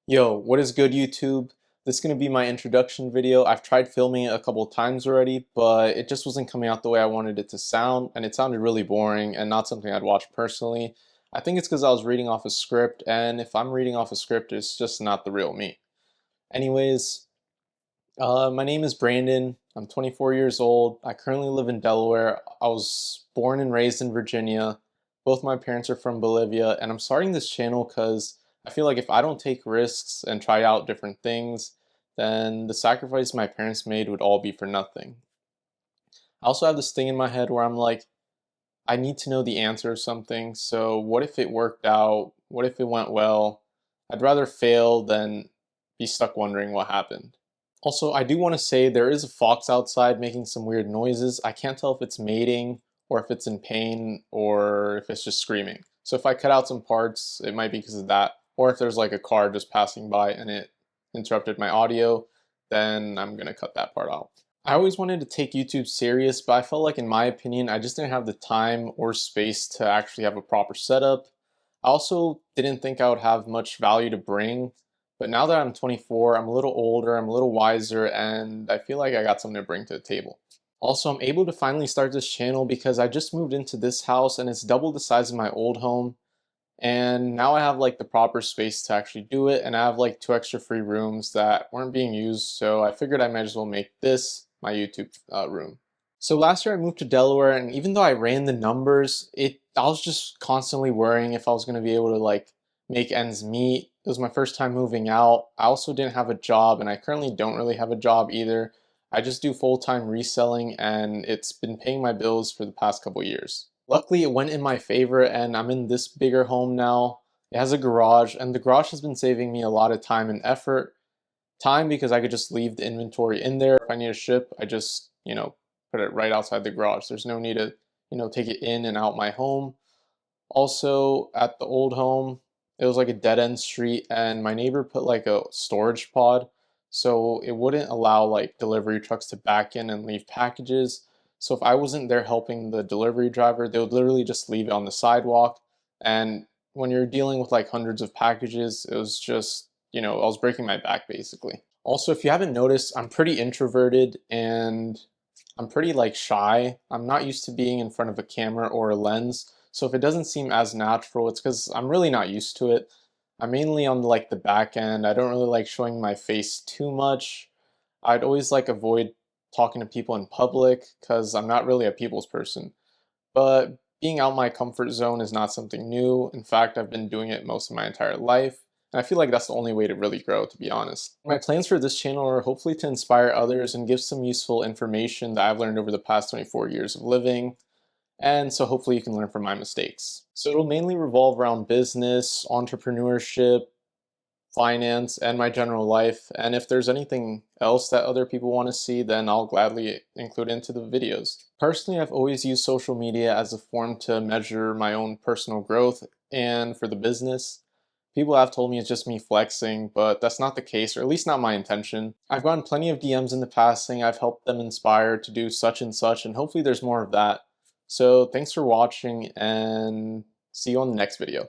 Yo, what is good, YouTube? This is going to be my introduction video. I've tried filming it a couple times already, but it just wasn't coming out the way I wanted it to sound, and it sounded really boring and not something I'd watch personally. I think it's because I was reading off a script, and if I'm reading off a script, it's just not the real me. Anyways, my name is Brandon. I'm 24 years old. I currently live in Delaware. I was born and raised in Virginia. Both my parents are from Bolivia, and I'm starting this channel because I feel like if I don't take risks and try out different things, then the sacrifice my parents made would all be for nothing. I also have this thing in my head where I'm like, I need to know the answer of something, so what if it worked out? What if it went well? I'd rather fail than be stuck wondering what happened. Also, I do want to say there is a fox outside making some weird noises. I can't tell if it's mating or if it's in pain or if it's just screaming. So if I cut out some parts, it might be because of that. Or if there's like a car just passing by and it interrupted my audio, then I'm going to cut that part out. I always wanted to take YouTube serious, but I felt like in my opinion, I just didn't have the time or space to actually have a proper setup. I also didn't think I would have much value to bring, but now that I'm 24, I'm a little older, I'm a little wiser, and I feel like I got something to bring to the table. Also, I'm able to finally start this channel because I just moved into this house and it's double the size of my old home. And now I have like the proper space to actually do it, and I have like 2 extra free rooms that weren't being used, so I figured I might as well make this my YouTube room. So last year I moved to Delaware, and even though I ran the numbers, I was just constantly worrying if I was going to be able to like make ends meet. It was my first time moving out. I also didn't have a job, and I currently don't really have a job either. I just do full-time reselling, and it's been paying my bills for the past couple years. Luckily, it went in my favor, and I'm in this bigger home now. It has a garage, and the garage has been saving me a lot of time and effort. Time because I could just leave the inventory in there. If I need a ship, I just, put it right outside the garage. There's no need to, take it in and out my home. Also, at the old home, it was like a dead end street, and my neighbor put like a storage pod, so it wouldn't allow like delivery trucks to back in and leave packages. So if I wasn't there helping the delivery driver, they would literally just leave it on the sidewalk. And when you're dealing with like hundreds of packages, it was just, I was breaking my back basically. Also, if you haven't noticed, I'm pretty introverted and I'm pretty like shy. I'm not used to being in front of a camera or a lens. So if it doesn't seem as natural, it's because I'm really not used to it. I'm mainly on like the back end. I don't really like showing my face too much. I'd always like avoid talking to people in public because I'm not really a people's person. But being out my comfort zone is not something new. In fact, I've been doing it most of my entire life. And I feel like that's the only way to really grow, to be honest. My plans for this channel are hopefully to inspire others and give some useful information that I've learned over the past 24 years of living. And so hopefully you can learn from my mistakes. So it'll mainly revolve around business, entrepreneurship, finance, and my general life. And if there's anything else that other people want to see, then I'll gladly include it into the videos. Personally, I've always used social media as a form to measure my own personal growth and for the business. People have told me it's just me flexing, but that's not the case, or at least not my intention. I've gotten plenty of DMs in the past saying I've helped them inspire to do such and such, and hopefully there's more of that. So thanks for watching, and see you on the next video.